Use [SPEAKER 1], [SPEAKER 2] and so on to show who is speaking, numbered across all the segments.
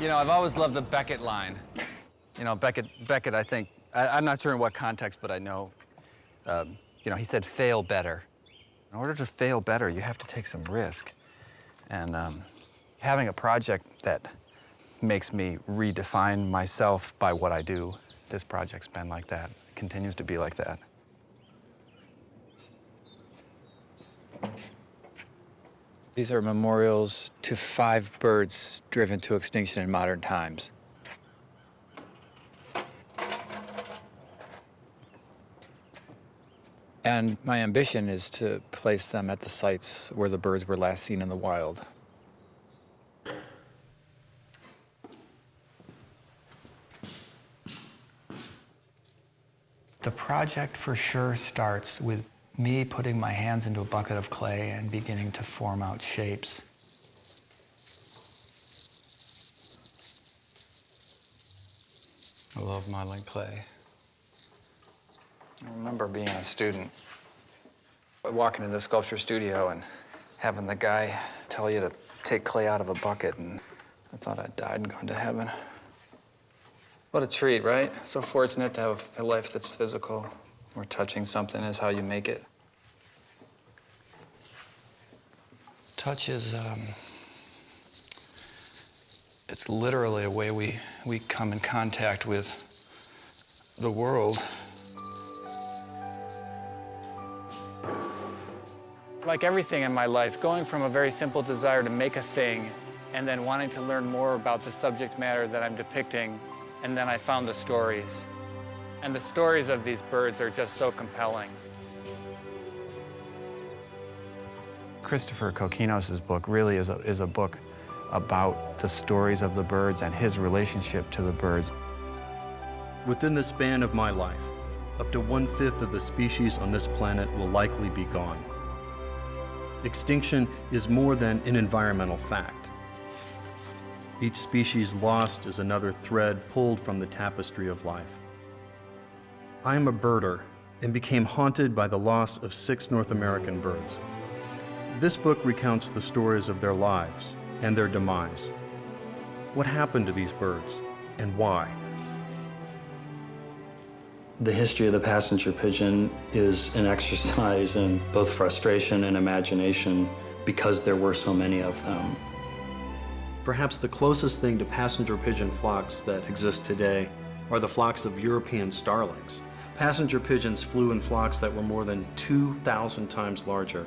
[SPEAKER 1] You know, I've always loved the Beckett line. You know, Beckett, I think, I'm not sure in what context, but I know, you know, he said, fail better. In order to fail better, you have to take some risk. And having a project that makes me redefine myself by what I do, this project's been like that. It continues to be like that. These are memorials to 5 birds driven to extinction in modern times. And my ambition is to place them at the sites where the birds were last seen in the wild. The project for sure starts with me putting my hands into a bucket of clay and beginning to form out shapes. I love modeling clay. I remember being a student, walking in the sculpture studio and having the guy tell you to take clay out of a bucket, and I thought I'd died and gone to heaven. What a treat, right? So fortunate to have a life that's physical, where touching something is how you make it. Touch is, it's literally a way we come in contact with the world. Like everything in my life, going from a very simple desire to make a thing and then wanting to learn more about the subject matter that I'm depicting, and then I found the stories. And the stories of these birds are just so compelling. Christopher Kokinos' book really is a book about the stories of the birds and his relationship to the birds.
[SPEAKER 2] Within the span of my life, up to 1/5 of the species on this planet will likely be gone. Extinction is more than an environmental fact. Each species lost is another thread pulled from the tapestry of life. I am a birder and became haunted by the loss of 6 North American birds. This book recounts the stories of their lives and their demise. What happened to these birds and why?
[SPEAKER 3] The history of the passenger pigeon is an exercise in both frustration and imagination because there were so many of them.
[SPEAKER 2] Perhaps the closest thing to passenger pigeon flocks that exist today are the flocks of European starlings. Passenger pigeons flew in flocks that were more than 2,000 times larger.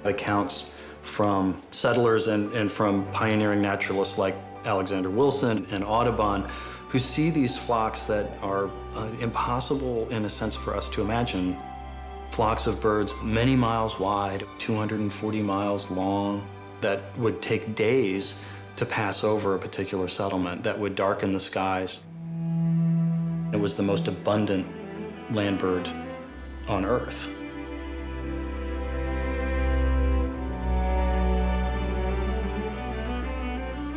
[SPEAKER 3] Accounts from settlers and from pioneering naturalists like Alexander Wilson and Audubon, who see these flocks that are impossible in a sense for us to imagine. Flocks of birds many miles wide, 240 miles long, that would take days to pass over a particular settlement, that would darken the skies. It was the most abundant land bird on Earth.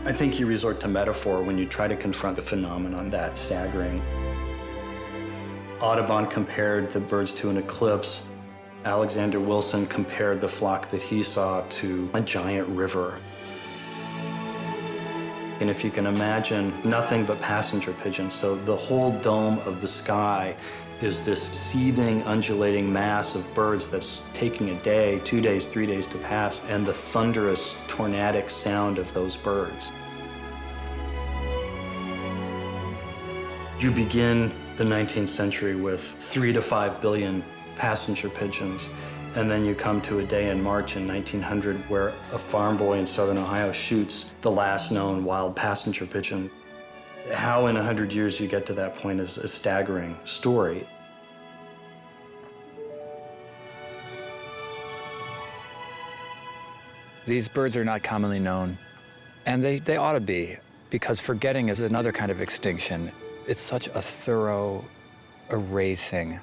[SPEAKER 3] I think you resort to metaphor when you try to confront a phenomenon that staggering. Audubon compared the birds to an eclipse. Alexander Wilson compared the flock that he saw to a giant river. And if you can imagine nothing but passenger pigeons, so the whole dome of the sky is this seething, undulating mass of birds that's taking a day, 2 days, 3 days to pass, and the thunderous, tornadic sound of those birds. You begin the 19th century with 3 to 5 billion passenger pigeons, and then you come to a day in March in 1900 where a farm boy in southern Ohio shoots the last known wild passenger pigeon. How in 100 years you get to that point is a staggering story.
[SPEAKER 1] These birds are not commonly known, and they ought to be, because forgetting is another kind of extinction. It's such a thorough erasing.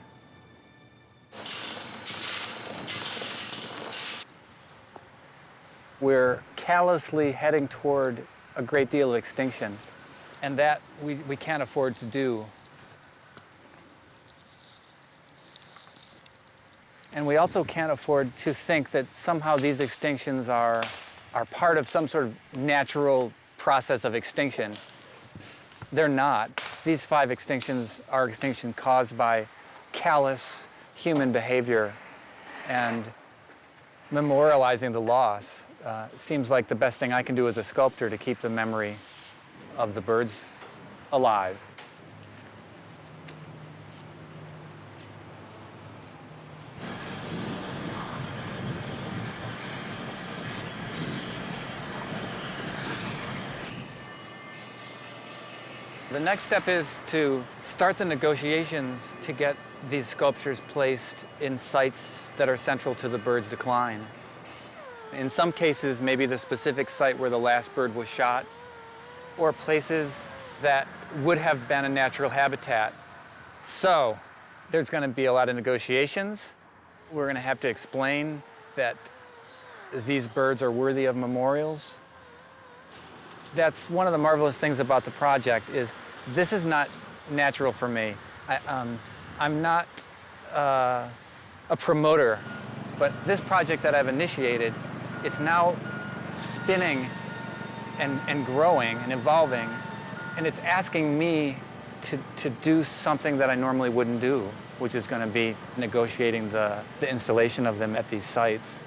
[SPEAKER 1] We're callously heading toward a great deal of extinction, and that we can't afford to do. And we also can't afford to think that somehow these extinctions are are part of some sort of natural process of extinction. They're not. These 5 extinctions are extinction caused by callous human behavior, and memorializing the loss seems like the best thing I can do as a sculptor to keep the memory of the birds alive. The next step is to start the negotiations to get these sculptures placed in sites that are central to the bird's decline. In some cases, maybe the specific site where the last bird was shot, or places that would have been a natural habitat. So there's going to be a lot of negotiations. We're going to have to explain that these birds are worthy of memorials. That's one of the marvelous things about the project is this is not natural for me. I'm not a promoter, but this project that I've initiated, it's now spinning and growing and evolving, and it's asking me to do something that I normally wouldn't do, which is going to be negotiating the installation of them at these sites.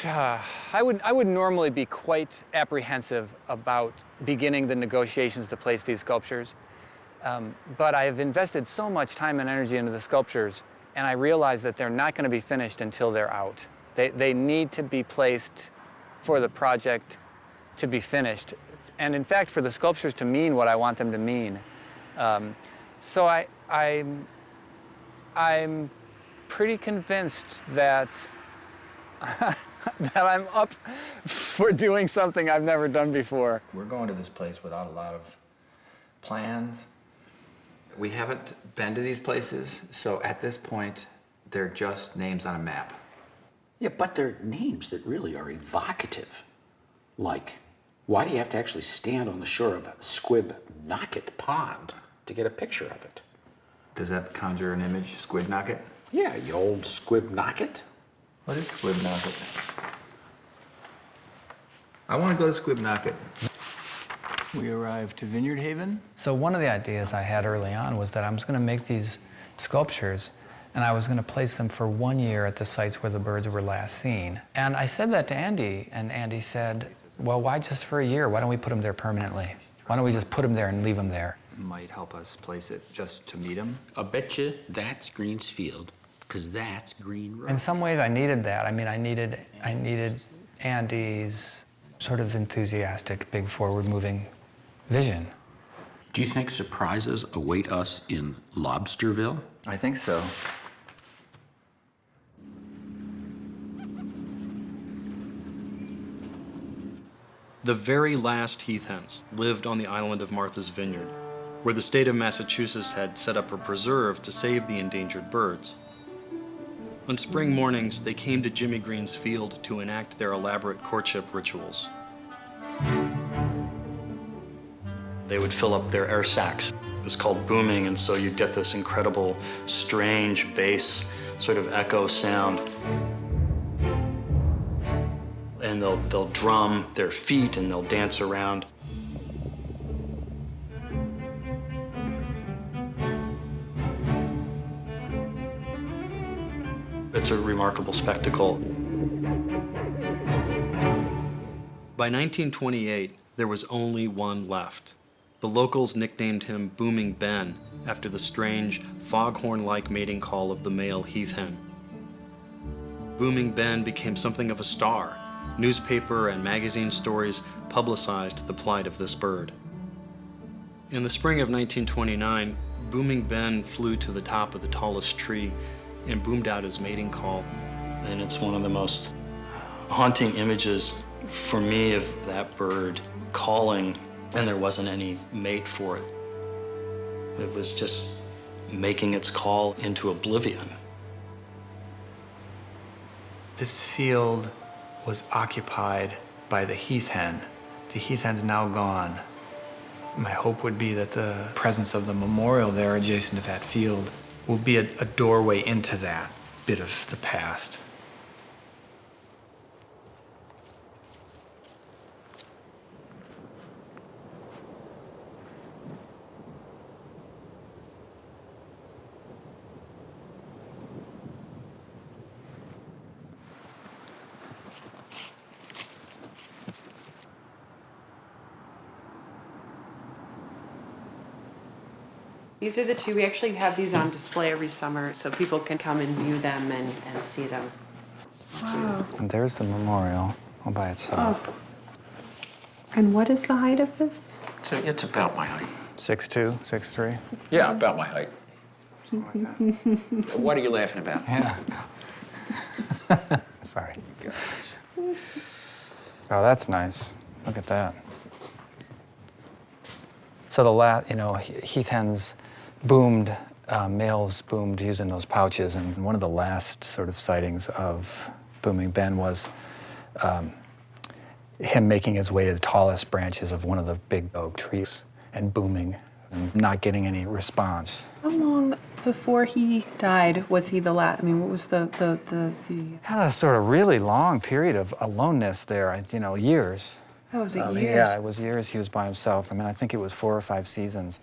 [SPEAKER 1] I would normally be quite apprehensive about beginning the negotiations to place these sculptures, but I have invested so much time and energy into the sculptures, and I realize that they're not going to be finished until they're out. They need to be placed for the project to be finished, and in fact, for the sculptures to mean what I want them to mean. So I'm pretty convinced that that I'm up for doing something I've never done before.
[SPEAKER 4] We're going to this place without a lot of plans. We haven't been to these places, so at this point, they're just names on a map.
[SPEAKER 5] Yeah, but they're names that really are evocative. Like, why do you have to actually stand on the shore of Squibnocket Pond to get a picture of it?
[SPEAKER 4] Does that conjure an image, Squibnocket?
[SPEAKER 5] Yeah, you old Squibnocket.
[SPEAKER 4] What is Squibnocket? I want to go to Squibnocket.
[SPEAKER 1] We arrived to Vineyard Haven. So one of the ideas I had early on was that I was going to make these sculptures and I was going to place them for 1 year at the sites where the birds were last seen. And I said that to Andy, and Andy said, well, why just for a year? Why don't we put them there permanently? Why don't we just put them there and leave them there?
[SPEAKER 4] Might help us place it just to meet them.
[SPEAKER 5] I bet you that's Green's Field, because that's Green Road.
[SPEAKER 1] In some ways, I needed that. I mean, I needed Andy's sort of enthusiastic, big, forward-moving vision.
[SPEAKER 5] Do you think surprises await us in Lobsterville?
[SPEAKER 4] I think so.
[SPEAKER 2] The very last heath hens lived on the island of Martha's Vineyard, where the state of Massachusetts had set up a preserve to save the endangered birds. On spring mornings, they came to Jimmy Green's field to enact their elaborate courtship rituals.
[SPEAKER 3] They would fill up their air sacs. It was called booming, and so you'd get this incredible, strange bass sort of echo sound. And they'll drum their feet and they'll dance around. It's a remarkable spectacle.
[SPEAKER 2] By 1928, there was only one left. The locals nicknamed him Booming Ben, after the strange, foghorn-like mating call of the male heath hen. Booming Ben became something of a star. Newspaper and magazine stories publicized the plight of this bird. In the spring of 1929, Booming Ben flew to the top of the tallest tree and boomed out his mating call.
[SPEAKER 3] And it's one of the most haunting images for me of that bird calling, and there wasn't any mate for it. It was just making its call into oblivion.
[SPEAKER 1] This field was occupied by the heath hen. The heath hen's now gone. My hope would be that the presence of the memorial there adjacent to that field will be a doorway into that bit of the past.
[SPEAKER 6] These are the two. We actually have these on display every summer so people can come and view them and see them. Wow.
[SPEAKER 1] And there's the memorial all by itself.
[SPEAKER 6] Oh. And what is the height of this?
[SPEAKER 5] So it's about my height.
[SPEAKER 1] 6'2", 6'3".
[SPEAKER 5] Yeah, about my height. What are you laughing about?
[SPEAKER 1] Yeah. Sorry. Oh, that's nice. Look at that. So heath hens boomed, males boomed using those pouches, and one of the last sort of sightings of booming Ben was him making his way to the tallest branches of one of the big oak trees and booming and not getting any response.
[SPEAKER 6] How long before he died was he the last? I mean, what was the?
[SPEAKER 1] Had a sort of really long period of aloneness there, years.
[SPEAKER 6] Oh, was it years?
[SPEAKER 1] Yeah, it was years he was by himself. I mean, I think it was 4 or 5 seasons.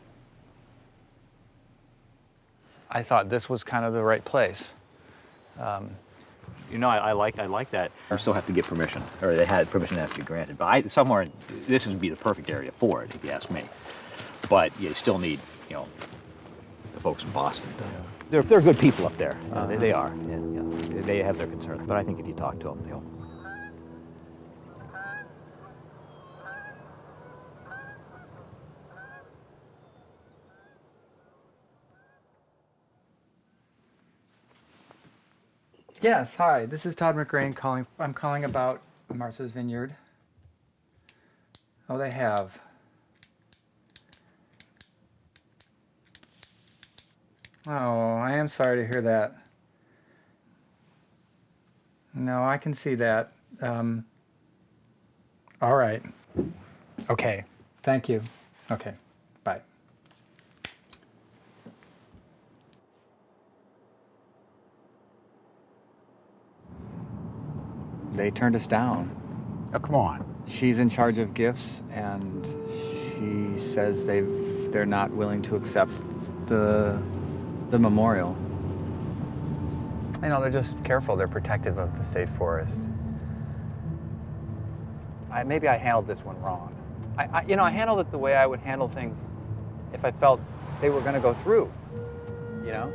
[SPEAKER 1] I thought this was kind of the right place.
[SPEAKER 7] I like that. You still have to get permission, or they had permission that has to be granted. But this would be the perfect area for it, if you ask me. But you still need, the folks in Boston. They're good people up there. They are. And, they have their concerns. But I think if you talk to them, they'll.
[SPEAKER 1] Yes, hi. This is Todd McGrain calling. I'm calling about Martha's Vineyard. Oh, they have. Oh, I am sorry to hear that. No, I can see that. All right. Okay. Thank you. Okay. Bye. They turned us down.
[SPEAKER 5] Oh, come on.
[SPEAKER 1] She's in charge of gifts, and she says they're not willing to accept the memorial. They're just careful. They're protective of the state forest. Maybe I handled this one wrong. I handled it the way I would handle things if I felt they were going to go through. At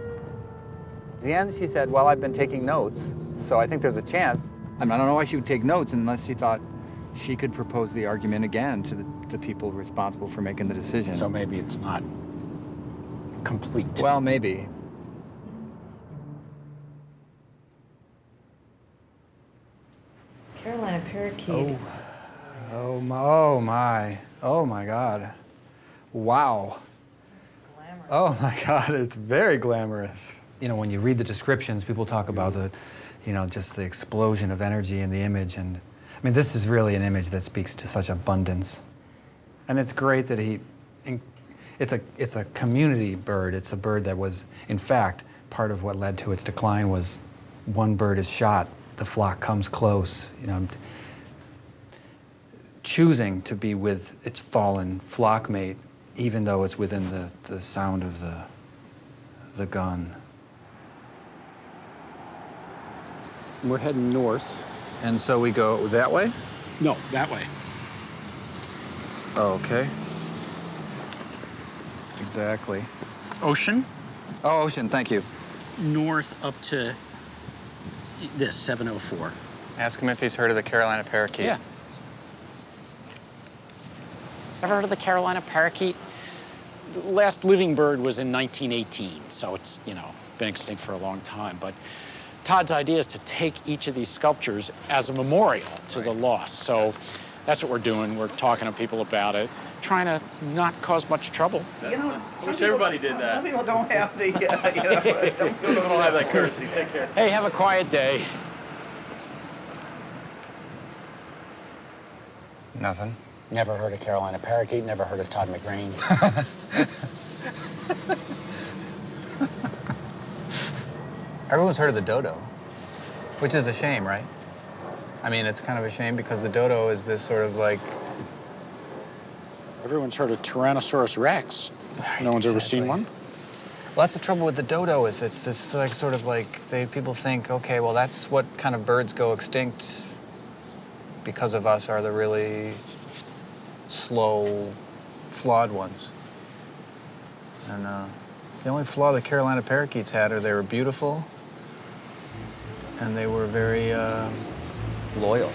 [SPEAKER 1] the end, she said, "Well, I've been taking notes, so I think there's a chance." I don't know why she would take notes unless she thought she could propose the argument again to the people responsible for making the decision.
[SPEAKER 5] So maybe it's not complete.
[SPEAKER 1] Well, maybe.
[SPEAKER 8] Carolina parakeet.
[SPEAKER 1] Oh my God. Wow.
[SPEAKER 8] Glamorous.
[SPEAKER 1] Oh my God, it's very glamorous. When you read the descriptions, people talk about just the explosion of energy in the image, and this is really an image that speaks to such abundance. And it's great that it's a community bird. It's a bird that was, in fact, part of what led to its decline was one bird is shot, the flock comes close, choosing to be with its fallen flock mate, even though it's within the sound of the gun.
[SPEAKER 5] We're heading north.
[SPEAKER 1] And so we go that way?
[SPEAKER 5] No, that way.
[SPEAKER 1] Oh, okay. Exactly.
[SPEAKER 5] Ocean,
[SPEAKER 1] Oh, ocean, thank you.
[SPEAKER 5] north up to this, 704.
[SPEAKER 1] Ask him if he's heard of the Carolina parakeet.
[SPEAKER 5] Yeah. Ever heard of the Carolina parakeet? The last living bird was in 1918, so it's, been extinct for a long time. But Todd's idea is to take each of these sculptures as a memorial to the lost. So that's what we're doing. We're talking to people about it, trying to not cause much trouble.
[SPEAKER 9] I wish everybody did that. Some people don't have the, some people don't have that courtesy. Take care.
[SPEAKER 5] Hey, have a quiet day.
[SPEAKER 1] Nothing.
[SPEAKER 5] Never heard of Carolina parakeet, never heard of Todd McGrain.
[SPEAKER 1] Everyone's heard of the dodo, which is a shame, right? It's kind of a shame because the dodo is this sort of like...
[SPEAKER 5] Everyone's heard of Tyrannosaurus Rex. No one's ever seen one?
[SPEAKER 1] Well, that's the trouble with the dodo is it's this people think, okay, well, that's what kind of birds go extinct because of us are the really slow, flawed ones. And The only flaw the Carolina parakeets had are they were beautiful and they were very loyal.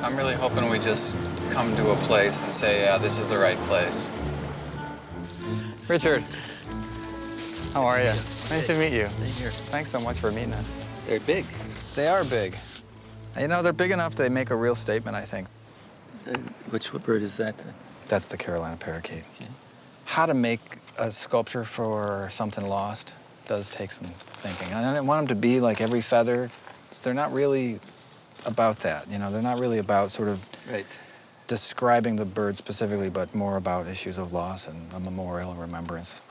[SPEAKER 1] I'm really hoping we just come to a place and say, yeah, this is the right place. Richard, how are you? Nice to meet you. Thanks so much for meeting us.
[SPEAKER 4] They're big.
[SPEAKER 1] They are big. You know, they're big enough they make a real statement, I think.
[SPEAKER 4] Which bird is that?
[SPEAKER 1] That's the Carolina parakeet. Okay. How to make a sculpture for something lost does take some thinking. I didn't want them to be like every feather. They're not really about that, you know. They're not really about sort of describing the bird specifically, but more about issues of loss and a memorial and remembrance.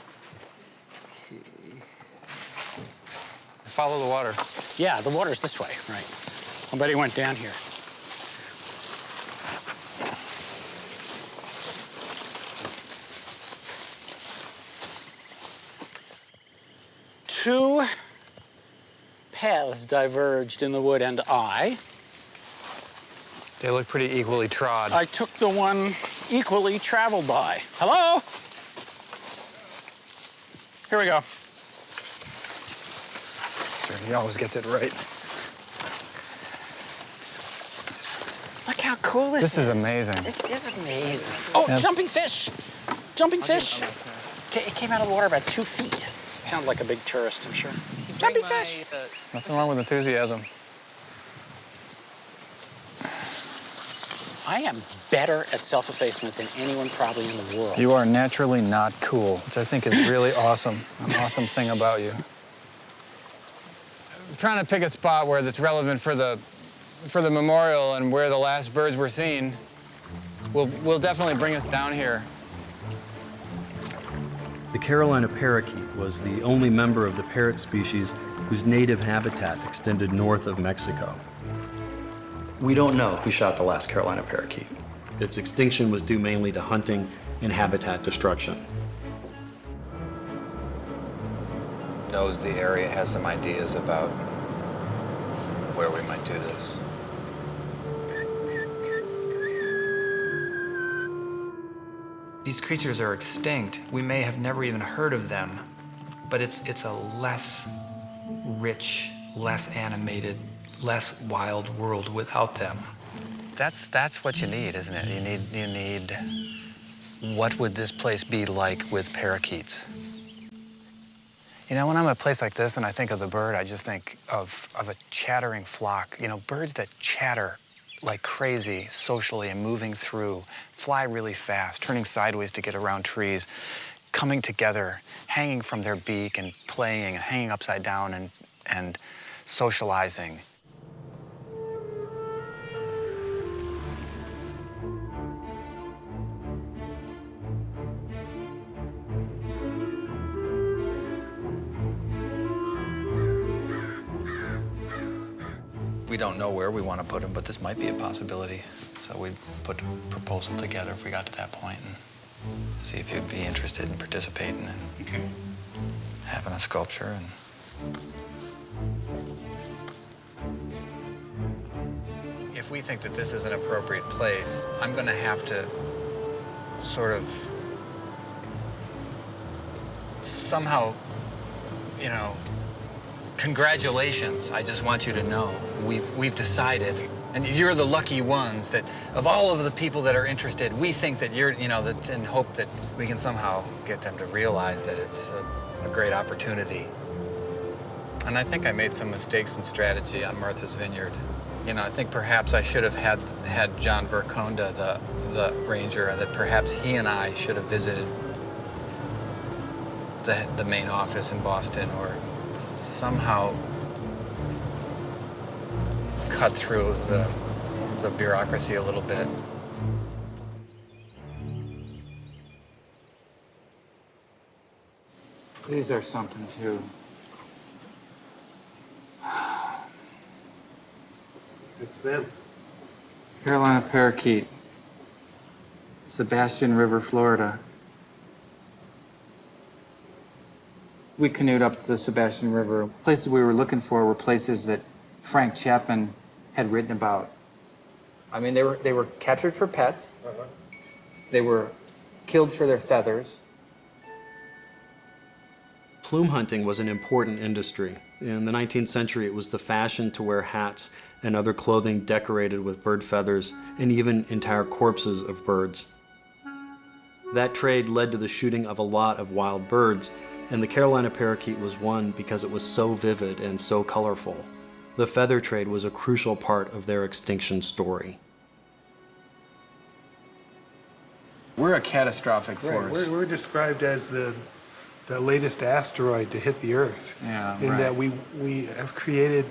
[SPEAKER 1] Follow the water.
[SPEAKER 5] Yeah, the water's this way, right. I bet he went down here. Two paths diverged in the wood, and
[SPEAKER 1] They look pretty equally trod.
[SPEAKER 5] I took the one equally traveled by. Hello? Here we go.
[SPEAKER 1] He always gets it right.
[SPEAKER 5] Look how cool this is.
[SPEAKER 1] This is amazing.
[SPEAKER 5] This is amazing. Oh,
[SPEAKER 1] Yeah.
[SPEAKER 5] jumping fish. Jumping fish. It came out of the water about 2 feet. Sounds like a big tourist, I'm sure. Jumping fish.
[SPEAKER 1] Nothing wrong with enthusiasm.
[SPEAKER 5] I am better at self-effacement than anyone probably in the world.
[SPEAKER 1] You are naturally not cool, which I think is really awesome. An awesome thing about you. I'm trying to pick a spot where that's relevant for the memorial and where the last birds were seen. Will definitely bring us down here.
[SPEAKER 2] The Carolina parakeet was the only member of the parrot species whose native habitat extended north of Mexico.
[SPEAKER 3] We don't know who shot the last Carolina parakeet.
[SPEAKER 2] Its extinction was due mainly to hunting and habitat destruction.
[SPEAKER 1] Knows the area, has some ideas about where we might do this. These creatures are extinct. We may have never even heard of them, but it's a less rich, less animated, less wild world without them. That's what you need, isn't it? You need what would this place be like with parakeets? You know, when I'm at a place like this and I think of the bird, I just think of a chattering flock. You know, birds that chatter like crazy socially and moving through, fly really fast, turning sideways to get around trees, coming together, hanging from their beak and playing and hanging upside down and socializing. We don't know where we want to put him, but this might be a possibility. So we'd put a proposal together if we got to that point and see if you'd be interested in participating and having a sculpture. And if we think that this is an appropriate place, I'm going to have to sort of somehow, you know, congratulations, I just want you to know. We've decided, and you're the lucky ones that of all of the people that are interested, we think that you're, you know, that, and hope that we can somehow get them to realize that it's a great opportunity. And I think I made some mistakes in strategy on Martha's Vineyard. You know, I think perhaps I should have had John Verconda, the ranger, and that perhaps he and I should have visited the main office in Boston, or somehow cut through the bureaucracy a little bit. These are something too.
[SPEAKER 9] It's them.
[SPEAKER 1] Carolina parakeet, Sebastian River, Florida. We canoed up to the Sebastian River. Places we were looking for were places that Frank Chapman had written about. I mean, they were captured for pets. They were killed for their feathers.
[SPEAKER 2] Plume hunting was an important industry. In the 19th century, it was the fashion to wear hats and other clothing decorated with bird feathers, and even entire corpses of birds. That trade led to the shooting of a lot of wild birds, and the Carolina parakeet was one because it was so vivid and so colorful. The feather trade was a crucial part of their extinction story.
[SPEAKER 1] We're a catastrophic
[SPEAKER 10] Right.
[SPEAKER 1] force.
[SPEAKER 10] We're described as the latest asteroid to hit the Earth.
[SPEAKER 1] Yeah,
[SPEAKER 10] in
[SPEAKER 1] right.
[SPEAKER 10] that we have created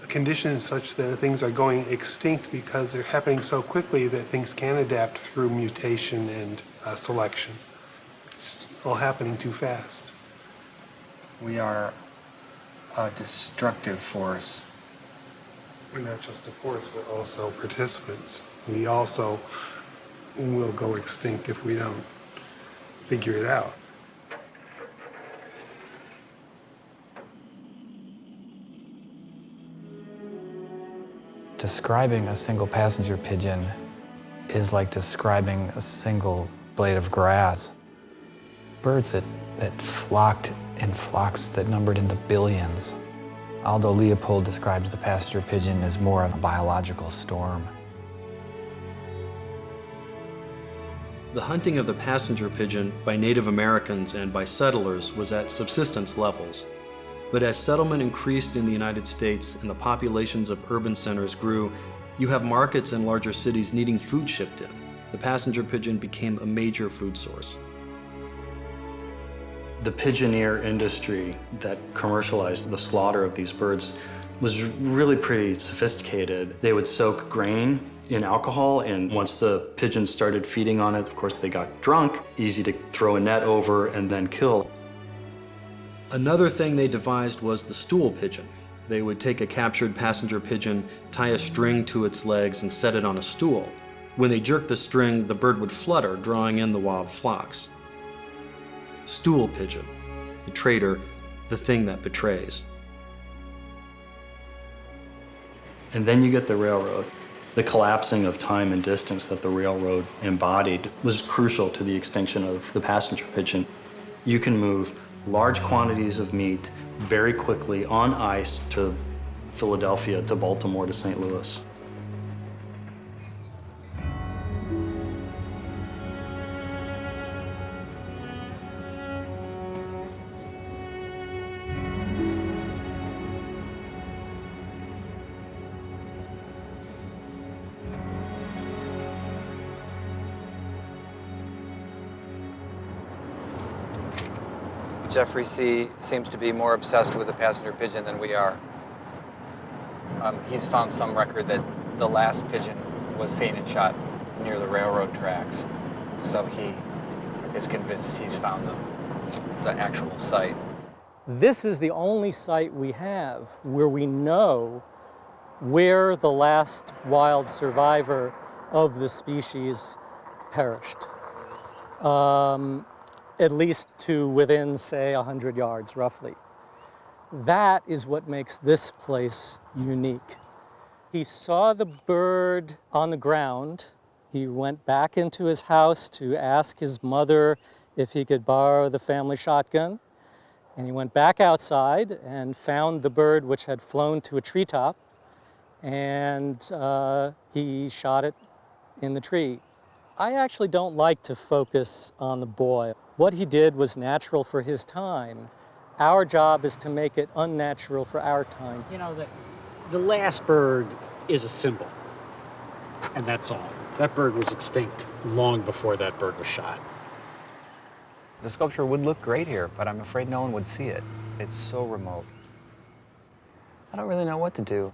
[SPEAKER 10] conditions such that things are going extinct because they're happening so quickly that things can adapt through mutation and selection. It's all happening too fast.
[SPEAKER 1] We are a destructive force.
[SPEAKER 10] We're not just a force, but also participants. We also will go extinct if we don't figure it out.
[SPEAKER 11] Describing a single passenger pigeon is like describing a single blade of grass. Birds that flocked in flocks that numbered into billions. Aldo Leopold describes the passenger pigeon as more of a biological storm.
[SPEAKER 2] The hunting of the passenger pigeon by Native Americans and by settlers was at subsistence levels. But as settlement increased in the United States and the populations of urban centers grew, you have markets in larger cities needing food shipped in. The passenger pigeon became a major food source.
[SPEAKER 3] The pigeoneer industry that commercialized the slaughter of these birds was really pretty sophisticated. They would soak grain in alcohol, and once the pigeons started feeding on it, of course they got drunk. Easy to throw a net over and then kill.
[SPEAKER 2] Another thing they devised was the stool pigeon. They would take a captured passenger pigeon, tie a string to its legs, and set it on a stool. When they jerked the string, the bird would flutter, drawing in the wild flocks. Stool pigeon, the traitor, the thing that betrays.
[SPEAKER 3] And then you get the railroad. The collapsing of time and distance that the railroad embodied was crucial to the extinction of the passenger pigeon. You can move large quantities of meat very quickly on ice to Philadelphia, to Baltimore, to St. Louis.
[SPEAKER 1] Jeffrey C. seems to be more obsessed with the passenger pigeon than we are. He's found some record that the last pigeon was seen and shot near the railroad tracks. So he is convinced he's found the actual site.
[SPEAKER 12] This is the only site we have where we know where the last wild survivor of the species perished. At least to within, say, 100 yards, roughly. That is what makes this place unique. He saw the bird on the ground. He went back into his house to ask his mother if he could borrow the family shotgun. And he went back outside and found the bird, which had flown to a treetop, and he shot it in the tree. I actually don't like to focus on the boy. What he did was natural for his time. Our job is to make it unnatural for our time.
[SPEAKER 5] You know, the last bird is a symbol, and that's all. That bird was extinct long before that bird was shot.
[SPEAKER 1] The sculpture would look great here, but I'm afraid no one would see it. It's so remote. I don't really know what to do.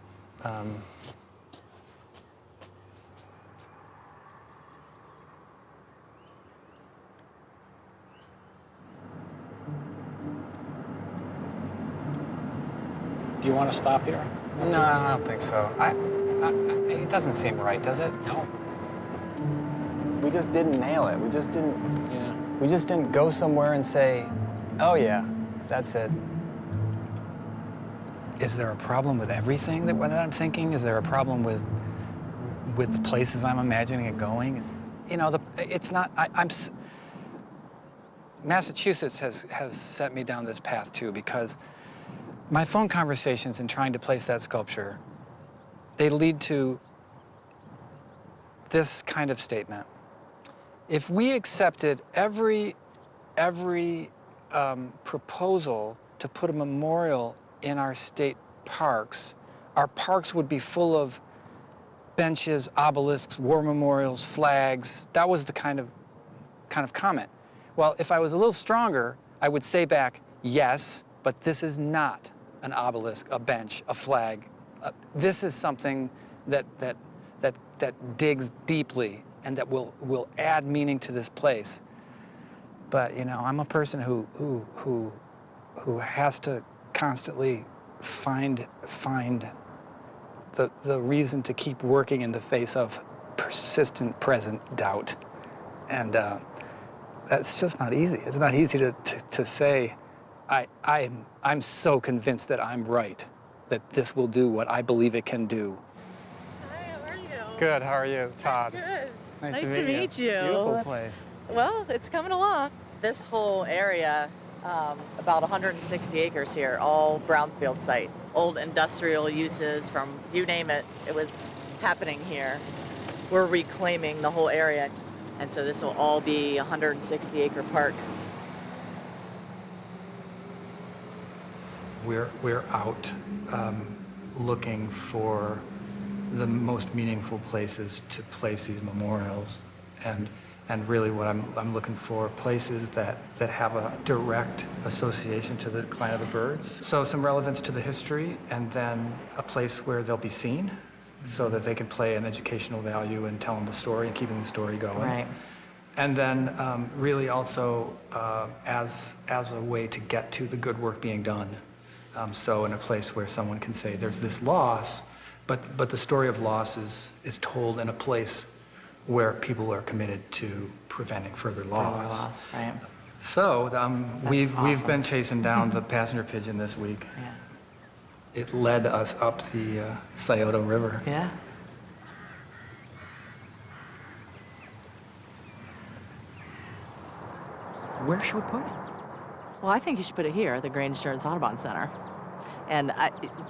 [SPEAKER 5] Do you want to stop here?
[SPEAKER 1] No, I don't think so. It doesn't seem right, does it?
[SPEAKER 5] No.
[SPEAKER 1] We just didn't nail it. We just didn't.
[SPEAKER 5] Yeah.
[SPEAKER 1] We just didn't go somewhere and say, "Oh yeah, that's it." Is there a problem with everything that I'm thinking? Is there a problem with the places I'm imagining it going? You know, it's not.
[SPEAKER 11] Massachusetts has sent me down this path too, because my phone conversations in trying to place that sculpture, they lead to this kind of statement. If we accepted every proposal to put a memorial in our state parks, our parks would be full of benches, obelisks, war memorials, flags. That was the kind of comment. Well, if I was a little stronger, I would say back, yes, but this is not an obelisk, a bench, a flag. This is something that digs deeply and that will add meaning to this place. But you know, I'm a person who has to constantly find the reason to keep working in the face of persistent present doubt, and that's just not easy. It's not easy to say, I'm so convinced that I'm right, that this will do what I believe it can do.
[SPEAKER 8] Hi, how are you?
[SPEAKER 11] Good. How are you, Todd?
[SPEAKER 8] Good.
[SPEAKER 11] Nice
[SPEAKER 8] to
[SPEAKER 11] meet
[SPEAKER 8] meet you.
[SPEAKER 11] Beautiful place.
[SPEAKER 8] Well, it's coming along. This whole area, about 160 acres here, all brownfield site. Old industrial uses from, you name it, it was happening here. We're reclaiming the whole area. And so this will all be a 160 acre park.
[SPEAKER 11] We're out looking for the most meaningful places to place these memorials, and really what I'm looking for places that have a direct association to the clan of the birds. So some relevance to the history, and then a place where they'll be seen, so that they can play an educational value in telling the story and keeping the story going.
[SPEAKER 8] Right.
[SPEAKER 11] And then really also as a way to get to the good work being done. So in a place where someone can say there's this loss, but the story of loss is told in a place where people are committed to preventing further loss.
[SPEAKER 8] Right.
[SPEAKER 11] So we've
[SPEAKER 8] awesome.
[SPEAKER 11] been chasing down the passenger pigeon this week.
[SPEAKER 8] Yeah.
[SPEAKER 11] It led us up the Scioto River.
[SPEAKER 8] Yeah.
[SPEAKER 11] Where should we put it?
[SPEAKER 8] Well, I think you should put it here at the Grain Insurance Audubon Center.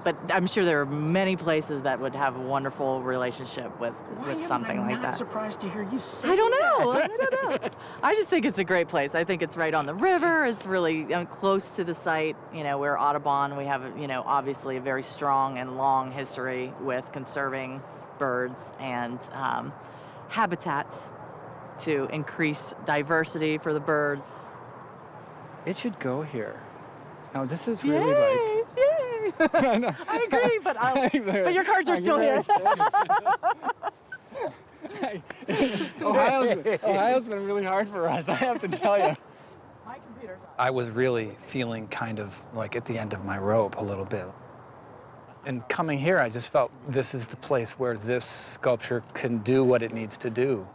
[SPEAKER 8] But I'm sure there are many places that would have a wonderful relationship with something like that.
[SPEAKER 5] I'm not surprised to hear you say
[SPEAKER 8] I don't know. I just think it's a great place. I think it's right on the river. It's really close to the site. You know, we're Audubon. We have, obviously a very strong and long history with conserving birds and habitats to increase diversity for the birds.
[SPEAKER 11] It should go here. Now this is really like.
[SPEAKER 8] Yay! I agree, but your cards are still here.
[SPEAKER 11] Ohio's been really hard for us, I have to tell you. My computer's on. I was really feeling kind of like at the end of my rope a little bit. And coming here, I just felt this is the place where this sculpture can do what it needs to do.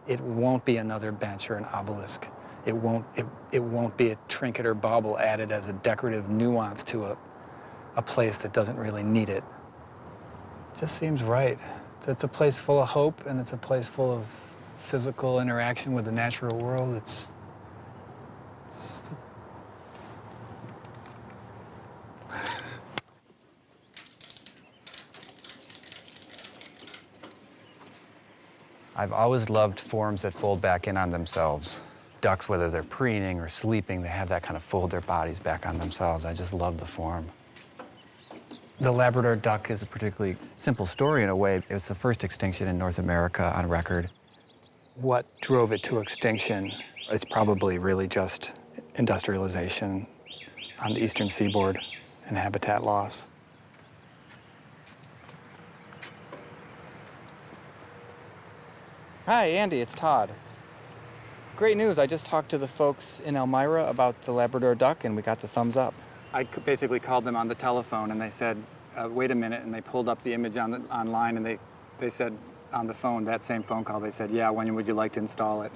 [SPEAKER 11] It won't be another bench or an obelisk. It won't be a trinket or bauble added as a decorative nuance to a place that doesn't really need it. It just seems right. It's a place full of hope, and it's a place full of physical interaction with the natural world. It's I've always loved forms that fold back in on themselves. Ducks, whether they're preening or sleeping, they have that kind of fold their bodies back on themselves. I just love the form. The Labrador duck is a particularly simple story in a way. It was the first extinction in North America on record. What drove it to extinction? It's probably really just industrialization on the eastern seaboard and habitat loss. Hi, Andy, it's Todd. Great news, I just talked to the folks in Elmira about the Labrador duck and we got the thumbs up. I basically called them on the telephone and they said, wait a minute, and they pulled up the image online and they said on the phone, that same phone call, they said, yeah, when would you like to install it?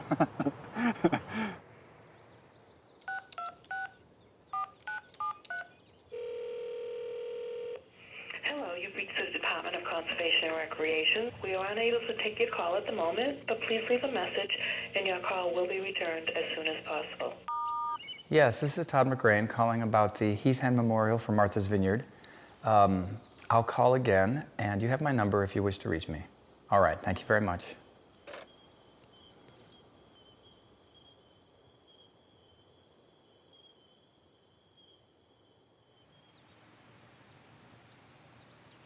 [SPEAKER 13] Hello, you've reached the Department of Conservation and Recreation. We are unable to take your call at the moment, but please leave a message and your call will be returned as soon as possible.
[SPEAKER 4] Yes, this is Todd McGrain calling about the Heath Hen Memorial for Martha's Vineyard. I'll call again, and you have my number if you wish to reach me. All right, thank you very much.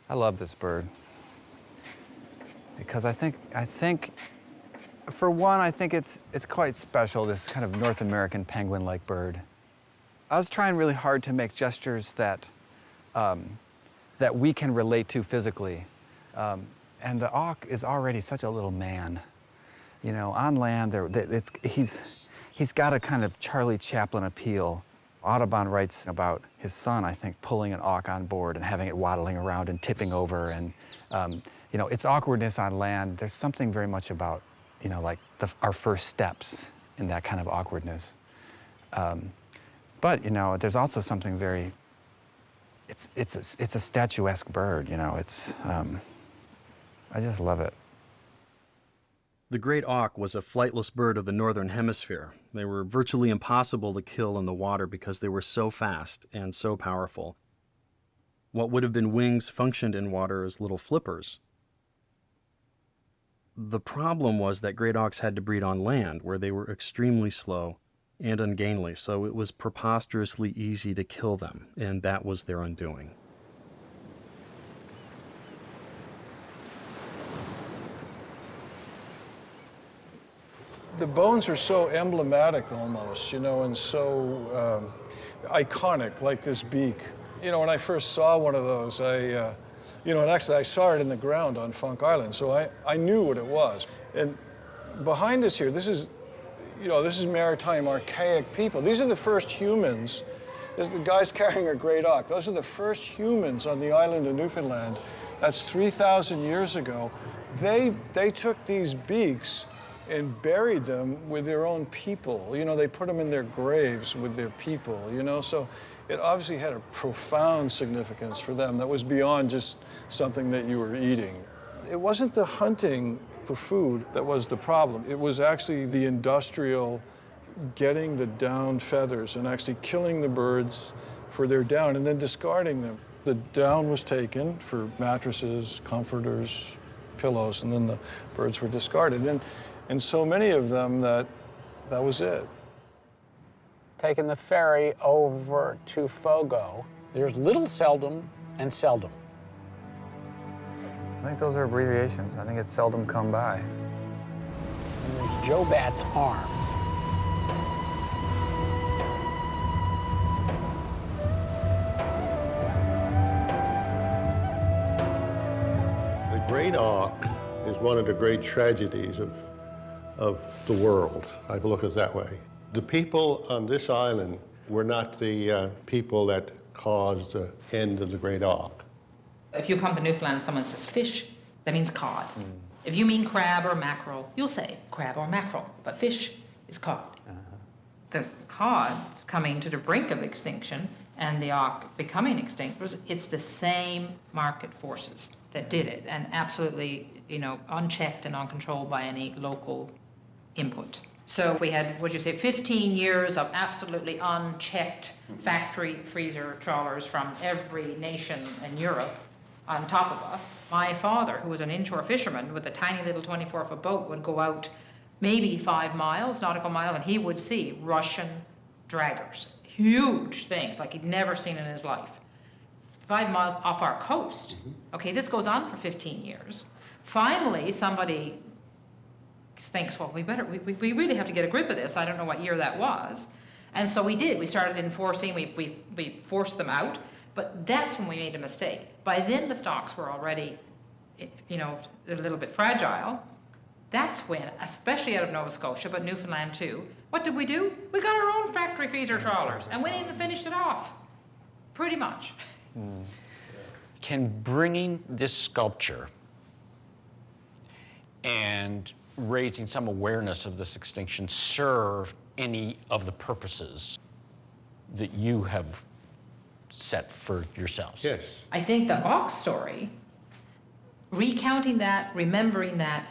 [SPEAKER 1] I love this bird because I think, for one, I think it's quite special, this kind of North American penguin-like bird. I was trying really hard to make gestures that we can relate to physically. And the auk is already such a little man. You know, on land, he's got a kind of Charlie Chaplin appeal. Audubon writes about his son, I think, pulling an auk on board and having it waddling around and tipping over. And, you know, its awkwardness on land, there's something very much about, you know, like our first steps in that kind of awkwardness. But, you know, there's also something very, it's a statuesque bird, you know, I just love it.
[SPEAKER 2] The great auk was a flightless bird of the northern hemisphere. They were virtually impossible to kill in the water because they were so fast and so powerful. What would have been wings functioned in water as little flippers. The problem was that great auks had to breed on land, where they were extremely slow and ungainly, so it was preposterously easy to kill them, and that was their undoing.
[SPEAKER 14] The bones are so emblematic almost, you know, and so iconic, like this beak. You know, when I first saw one of those, you know, and actually I saw it in the ground on Funk Island, so I knew what it was. And behind us here, this is, you know, this is maritime archaic people. These are the first humans. The guys carrying a great auk. Those are the first humans on the island of Newfoundland. That's 3,000 years ago. They took these beaks and buried them with their own people. You know, they put them in their graves with their people, you know? So it obviously had a profound significance for them that was beyond just something that you were eating. It wasn't the hunting for food that was the problem. It was actually the industrial getting the down feathers and actually killing the birds for their down and then discarding them. The down was taken for mattresses, comforters, pillows, and then the birds were discarded. And so many of them that was it.
[SPEAKER 5] Taking the ferry over to FOGO, there's little seldom and seldom.
[SPEAKER 1] I think those are abbreviations. I think it's seldom come by.
[SPEAKER 5] And there's Joe Bat's arm.
[SPEAKER 15] The great auk is one of the great tragedies of the world. I look at it that way. The people on this island were not the people that caused the end of the great auk.
[SPEAKER 16] If you come to Newfoundland and someone says fish, that means cod. If you mean crab or mackerel, you'll say crab or mackerel, but fish is cod. The cod's coming to the brink of extinction and the auk becoming extinct, it's the same market forces that did it, and absolutely, you know, unchecked and uncontrolled by any local input. So we had, what'd you say, 15 years of absolutely unchecked factory freezer trawlers from every nation in Europe on top of us. My father, who was an inshore fisherman with a tiny little 24-foot boat, would go out maybe 5 miles, nautical miles, and he would see Russian draggers, huge things like he'd never seen in his life. 5 miles off our coast. Okay, this goes on for 15 years. Finally, somebody thinks, well, we really have to get a grip of this. I don't know what year that was. And so we did. We started enforcing, we forced them out, but that's when we made a mistake. By then the stocks were already, you know, a little bit fragile. That's when, especially out of Nova Scotia, but Newfoundland too, what did? We got our own factory freezer trawlers and went in and finished it off, pretty much.
[SPEAKER 5] Can bringing this sculpture and raising some awareness of this extinction serve any of the purposes that you have set for yourselves?
[SPEAKER 15] Yes.
[SPEAKER 16] I think the auk story, recounting that, remembering that,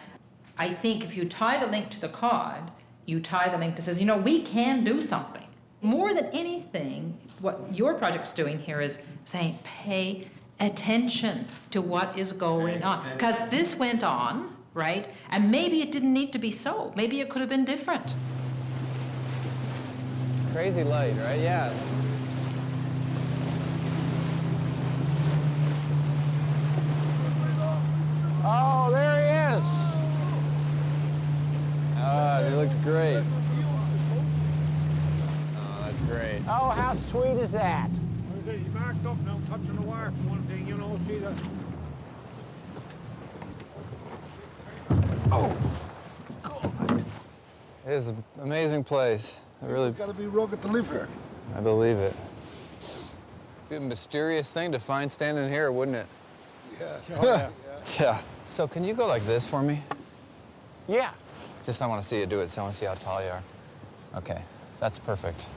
[SPEAKER 16] I think if you tie the link to the cod, you tie the link that says, you know, we can do something. More than anything, what your project's doing here is saying, pay attention to what is going on. Because this went on, right? And maybe it didn't need to be so. Maybe it could have been different.
[SPEAKER 1] Crazy light, right? Yeah. Oh, there he is. Oh, he looks great. Oh, that's great.
[SPEAKER 9] Oh, how sweet is that?
[SPEAKER 17] You marked up now, touching the wire for one thing, you know, see that?
[SPEAKER 1] Oh, God. It is an amazing place. I really...
[SPEAKER 17] It's gotta be rugged to live here.
[SPEAKER 1] I believe it. Be a mysterious thing to find standing here, wouldn't it?
[SPEAKER 17] Yeah.
[SPEAKER 1] Yeah. So can you go like this for me?
[SPEAKER 9] Yeah.
[SPEAKER 1] Just I want to see you do it, so I want to see how tall you are. Okay, that's perfect.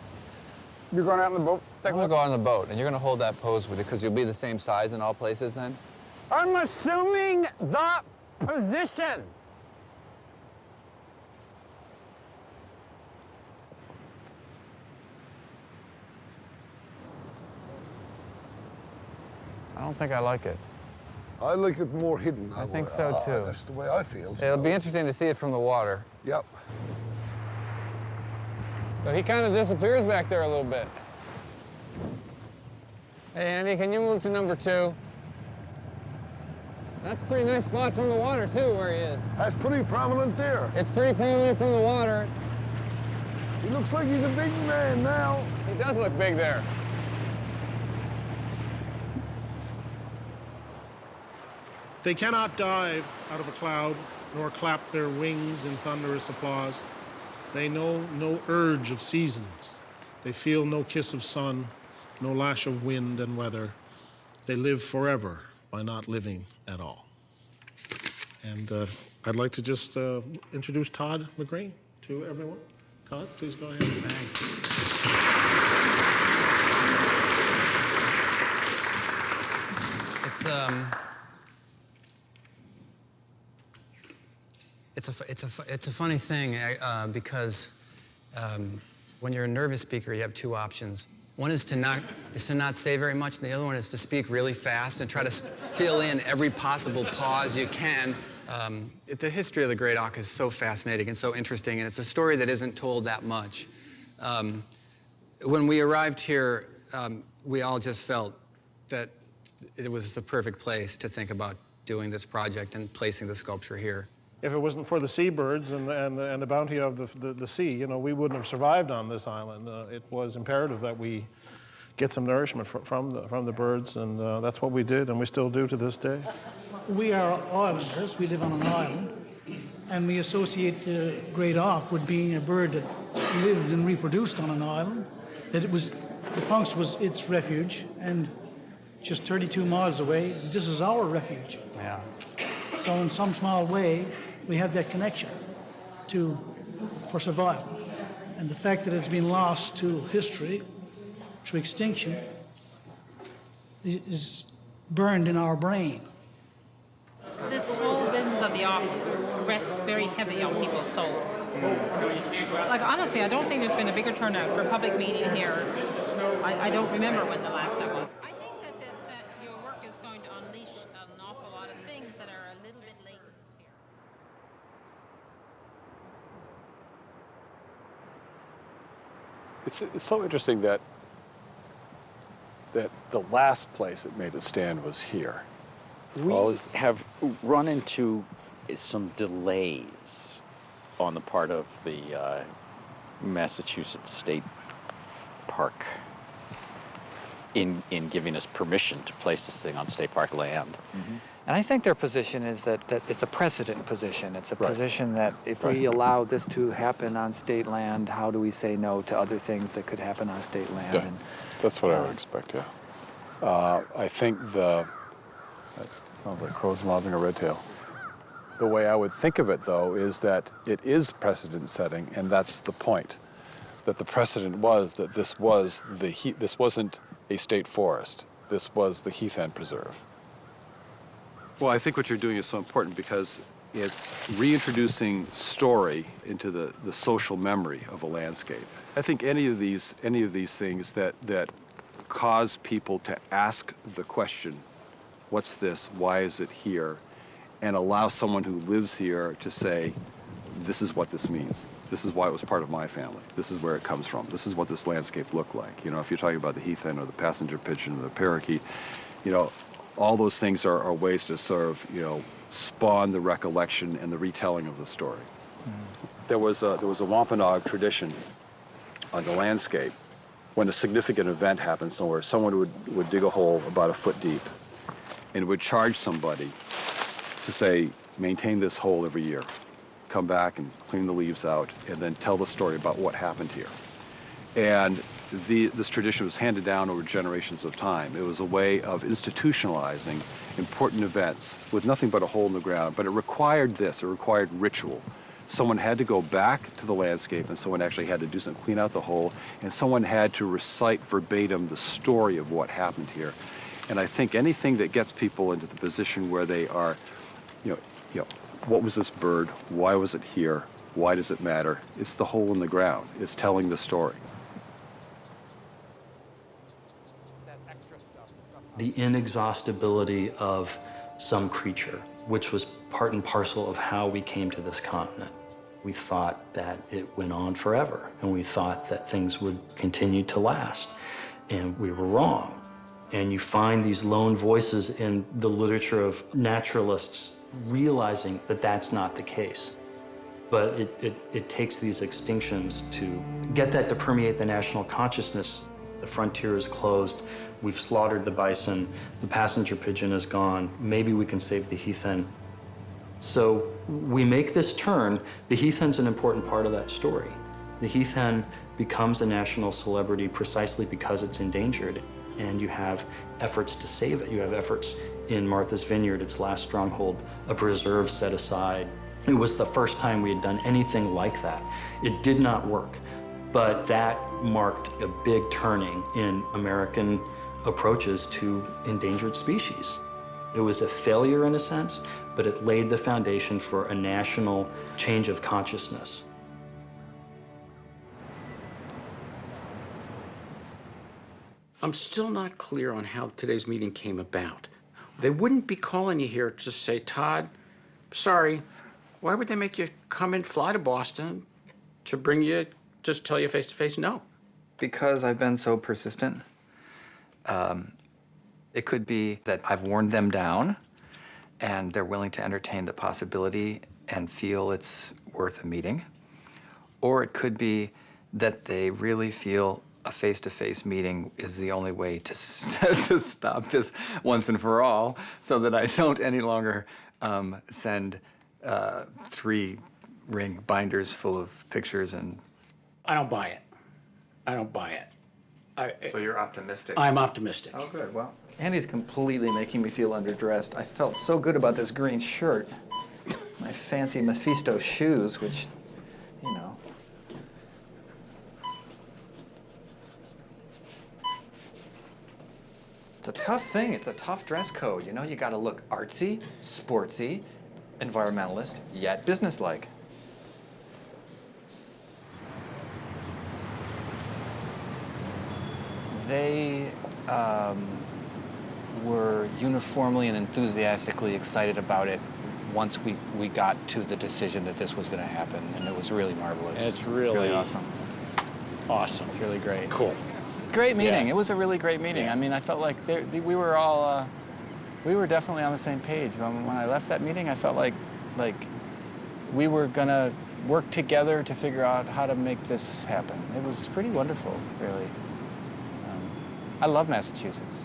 [SPEAKER 9] You're going out on the boat?
[SPEAKER 1] I'm gonna go on the boat, and you're gonna hold that pose with it, because you'll be the same size in all places then?
[SPEAKER 9] I'm assuming the position.
[SPEAKER 1] I don't think I like it.
[SPEAKER 17] I like it more hidden.
[SPEAKER 1] I think so, too.
[SPEAKER 17] That's the way I feel.
[SPEAKER 1] It'll be interesting to see it from the water.
[SPEAKER 17] Yep.
[SPEAKER 1] So he kind of disappears back there a little bit. Hey, Andy, can you move to number 2? That's a pretty nice spot from the water, too, where he is.
[SPEAKER 17] That's pretty prominent there.
[SPEAKER 1] It's pretty prominent from the water.
[SPEAKER 17] He looks like he's a big man now.
[SPEAKER 1] He does look big there.
[SPEAKER 18] They cannot dive out of a cloud, nor clap their wings in thunderous applause. They know no urge of seasons. They feel no kiss of sun, no lash of wind and weather. They live forever by not living at all. And I'd like to just introduce Todd McGrain to everyone. Todd, please go ahead.
[SPEAKER 1] Thanks. It's a funny thing because when you're a nervous speaker, you have 2 options. One is to not say very much, and the other one is to speak really fast and try to fill in every possible pause you can. The history of the Great Auk is so fascinating and so interesting, and it's a story that isn't told that much. When we arrived here, we all just felt that it was the perfect place to think about doing this project and placing the sculpture here.
[SPEAKER 18] If it wasn't for the seabirds and the bounty of the sea, you know, we wouldn't have survived on this island. It was imperative that we get some nourishment from the birds, and that's what we did, and we still do to this day.
[SPEAKER 19] We are islanders. We live on an island, and we associate the great auk with being a bird that lived and reproduced on an island. That it was, the Funks was its refuge, and just 32 miles away, this is our refuge.
[SPEAKER 1] Yeah.
[SPEAKER 19] So in some small way, we have that connection for survival. And the fact that it's been lost to history, to extinction, is burned in our brain.
[SPEAKER 16] This whole business of the auk rests very heavy on people's souls. Like, honestly, I don't think there's been a bigger turnout for a public meeting here. I don't remember when the last time was. I think that your work is going to unleash an awful lot of things that are a little bit latent here.
[SPEAKER 20] It's so interesting that the last place it made its stand was here.
[SPEAKER 21] We have run into some delays on the part of the Massachusetts State Park in giving us permission to place this thing on state park land.
[SPEAKER 11] Mm-hmm. And I think their position is that it's a precedent position. It's a position that if we allow this to happen on state land, how do we say no to other things that could happen on state land?
[SPEAKER 20] Yeah, that's what I would expect, yeah. I think that sounds like crows mobbing a red tail. The way I would think of it, though, is that it is precedent setting, and that's the point. That the precedent was that this wasn't a state forest. This was the Heath End Preserve. Well, I think what you're doing is so important because It's reintroducing story into the social memory of a landscape. I think any of these things that cause people to ask the question, what's this, why is it here, and allow someone who lives here to say, this is what this means. This is why it was part of my family. This is where it comes from. This is what this landscape looked like. You know, if you're talking about the heath hen or the passenger pigeon or the parakeet, you know, all those things are ways to sort of, you know, spawn the recollection and the retelling of the story. There was a Wampanoag tradition on the landscape. When a significant event happened somewhere, someone would dig a hole about a foot deep and would charge somebody to say, maintain this hole every year. Come back and clean the leaves out and then tell the story about what happened here. And this tradition was handed down over generations of time. It was a way of institutionalizing important events with nothing but a hole in the ground, but it required this, it required ritual. Someone had to go back to the landscape and someone actually had to do something, clean out the hole, and someone had to recite verbatim the story of what happened here. And I think anything that gets people into the position where they are, you know, what was this bird? Why was it here? Why does it matter? It's the hole in the ground. It's telling the story.
[SPEAKER 3] The inexhaustibility of some creature, which was part and parcel of how we came to this continent. We thought that it went on forever, and we thought that things would continue to last, and we were wrong. And you find these lone voices in the literature of naturalists realizing that that's not the case. But it takes these extinctions to get that to permeate the national consciousness. The frontier is closed. We've slaughtered the bison. The passenger pigeon is gone. Maybe we can save the heath hen. So we make this turn. The heath hen's an important part of that story. The heath hen becomes a national celebrity precisely because it's endangered. And you have efforts to save it. You have efforts in Martha's Vineyard, its last stronghold, a preserve set aside. It was the first time we had done anything like that. It did not work, but that marked a big turning in American approaches to endangered species. It was a failure in a sense, but it laid the foundation for a national change of consciousness.
[SPEAKER 5] I'm still not clear on how today's meeting came about. They wouldn't be calling you here to say, Todd, sorry, why would they make you come and fly to Boston to bring you, just tell you face to face no?
[SPEAKER 1] Because I've been so persistent. It could be that I've worn them down and they're willing to entertain the possibility and feel it's worth a meeting. Or it could be that they really feel a face-to-face meeting is the only way to stop this once and for all, so that I don't any longer send 3-ring binders full of pictures and...
[SPEAKER 5] I don't buy it. I don't buy it.
[SPEAKER 1] So you're optimistic?
[SPEAKER 5] I'm optimistic.
[SPEAKER 1] Oh, good. Well,
[SPEAKER 6] Andy's completely making me feel underdressed. I felt so good about this green shirt. My fancy Mephisto shoes, which, you know. It's a tough thing. It's a tough dress code. You know, you gotta look artsy, sportsy, environmentalist, yet businesslike.
[SPEAKER 11] They were uniformly and enthusiastically excited about it once we got to the decision that this was going to happen, and it was really marvelous.
[SPEAKER 5] It's really
[SPEAKER 11] awesome.
[SPEAKER 5] Awesome.
[SPEAKER 11] It's really great.
[SPEAKER 5] Cool.
[SPEAKER 11] Great meeting.
[SPEAKER 5] Yeah.
[SPEAKER 11] It was a really great meeting.
[SPEAKER 5] Yeah.
[SPEAKER 11] I mean, I felt like we were all, we were definitely on the same page. When I left that meeting, I felt like we were gonna work together to figure out how to make this happen. It was pretty wonderful, really. I love Massachusetts.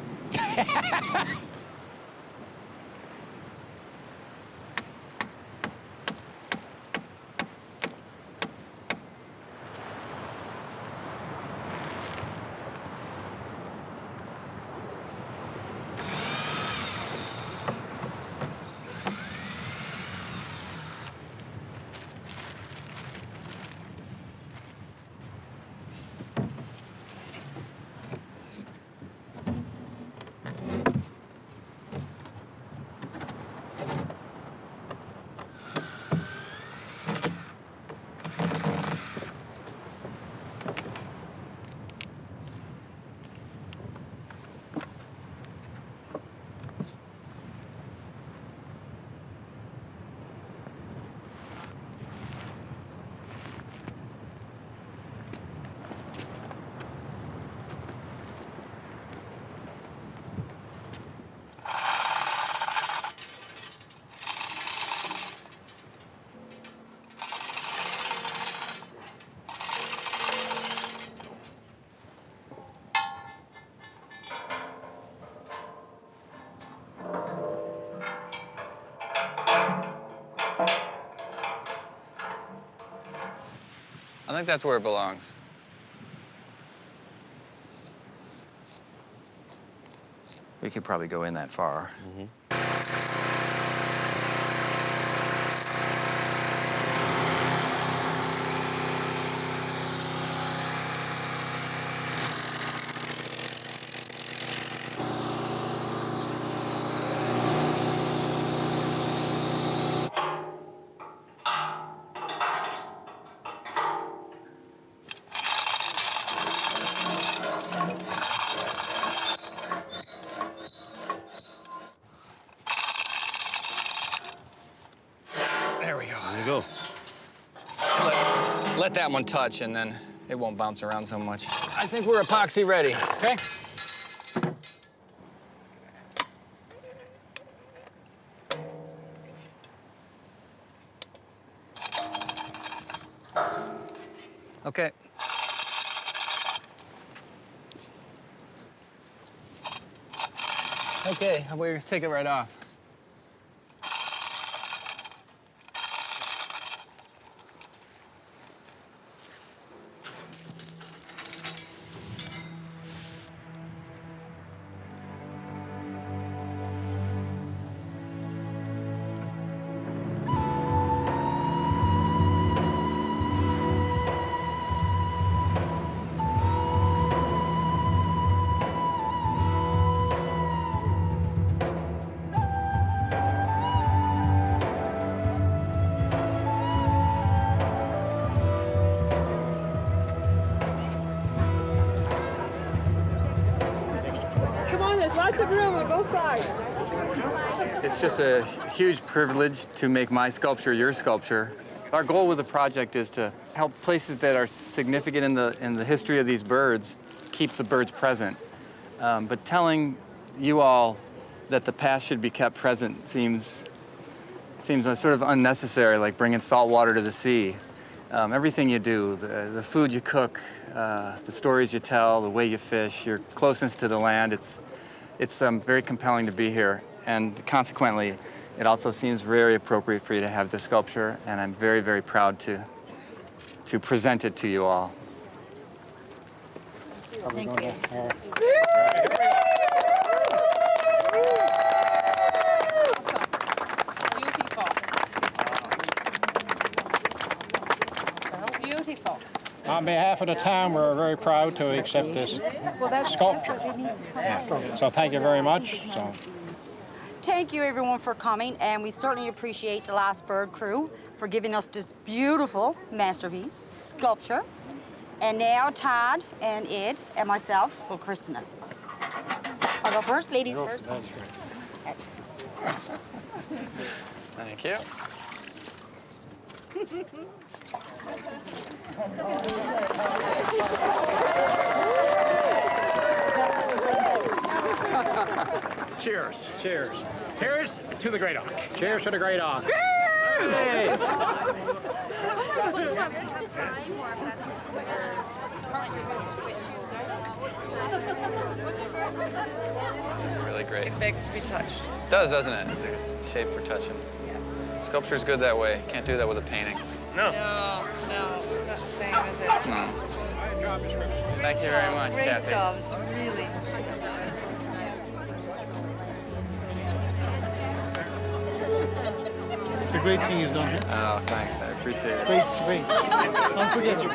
[SPEAKER 1] I think that's where it belongs. We could probably go in that far. There we go. There you go. Let that one touch, and then it won't bounce around so much. I think we're epoxy ready.
[SPEAKER 5] Okay.
[SPEAKER 1] Okay. Okay, we'll take it right off.
[SPEAKER 7] Come on, there's lots of room on both sides.
[SPEAKER 1] It's just a huge privilege to make my sculpture your sculpture. Our goal with the project is to help places that are significant in the history of these birds keep the birds present. But telling you all that the past should be kept present seems sort of unnecessary, like bringing salt water to the sea. Everything you do, the food you cook, the stories you tell, the way you fish, your closeness to the land, it's very compelling to be here. And consequently, it also seems very appropriate for you to have this sculpture, and I'm very, very proud to present it to you all.
[SPEAKER 7] Thank you. Beautiful.
[SPEAKER 22] On behalf of the town, we're very proud to accept this sculpture. So thank you very much.
[SPEAKER 23] Thank you everyone for coming, and we certainly appreciate the Last Bird crew for giving us this beautiful masterpiece sculpture. And now Todd and Ed and myself will christen it. I'll go first, ladies first.
[SPEAKER 1] Thank you.
[SPEAKER 22] Cheers. Cheers. Cheers to the great auk. Cheers to the great auk. Hey!
[SPEAKER 1] Really great.
[SPEAKER 24] It begs to be touched.
[SPEAKER 1] It does, doesn't it? It's a shape for touching. Sculpture's good that way. Can't do that with a painting.
[SPEAKER 24] No, it's not the same, is it?
[SPEAKER 1] No. Thank you very much,
[SPEAKER 24] Great
[SPEAKER 1] Kathy.
[SPEAKER 24] jobs, really.
[SPEAKER 19] It's a great thing you've done here.
[SPEAKER 1] Oh, thanks. I appreciate it.
[SPEAKER 19] Great. Unforgettable.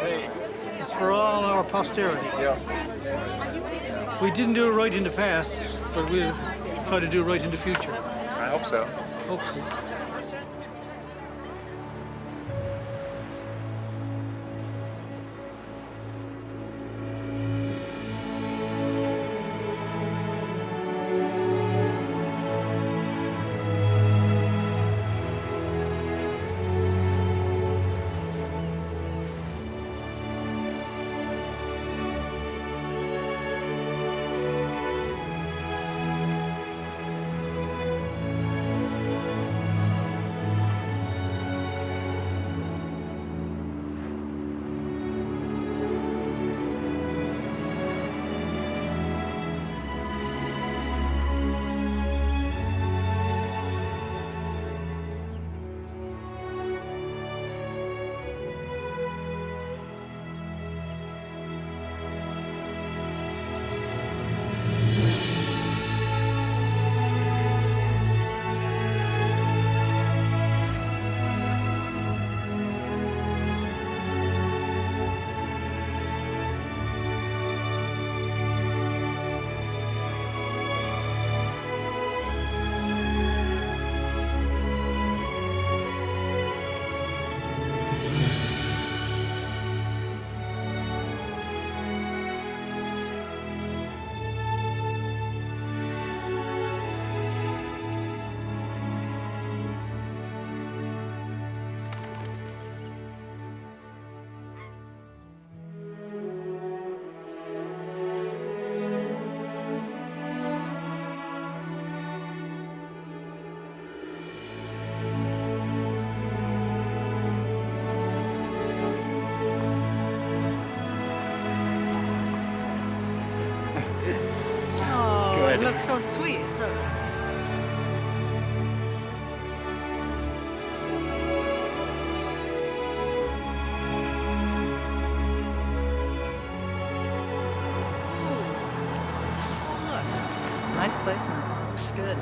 [SPEAKER 19] It's for all our posterity.
[SPEAKER 1] Yeah.
[SPEAKER 19] We didn't do it right in the past, but we'll try to do it right in the future.
[SPEAKER 1] I hope so.
[SPEAKER 19] Hope so.
[SPEAKER 24] looks so sweet. Look. Nice placement. Looks good.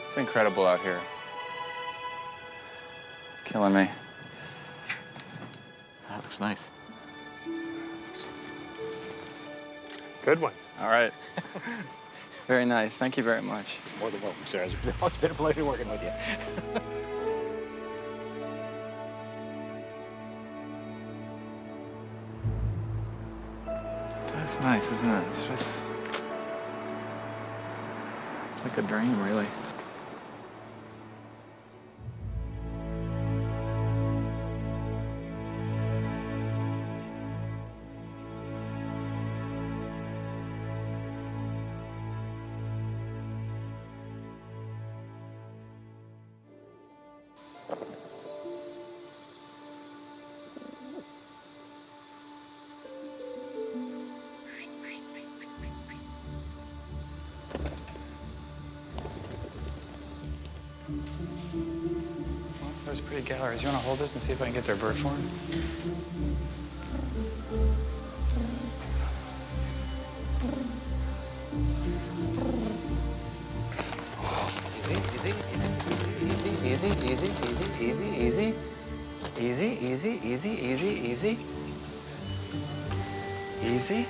[SPEAKER 4] It's incredible out here. It's killing me. That looks nice.
[SPEAKER 9] Good one.
[SPEAKER 1] All right. Very nice. Thank you very much.
[SPEAKER 9] More than welcome, sir. It's been a pleasure working with you.
[SPEAKER 4] That's nice, isn't it? It's just... It's like a dream, really.
[SPEAKER 1] There's pretty galleries. You want to hold this and see if I can get their bird form? Easy, easy, easy, easy, easy, easy, easy, easy, easy, easy, easy.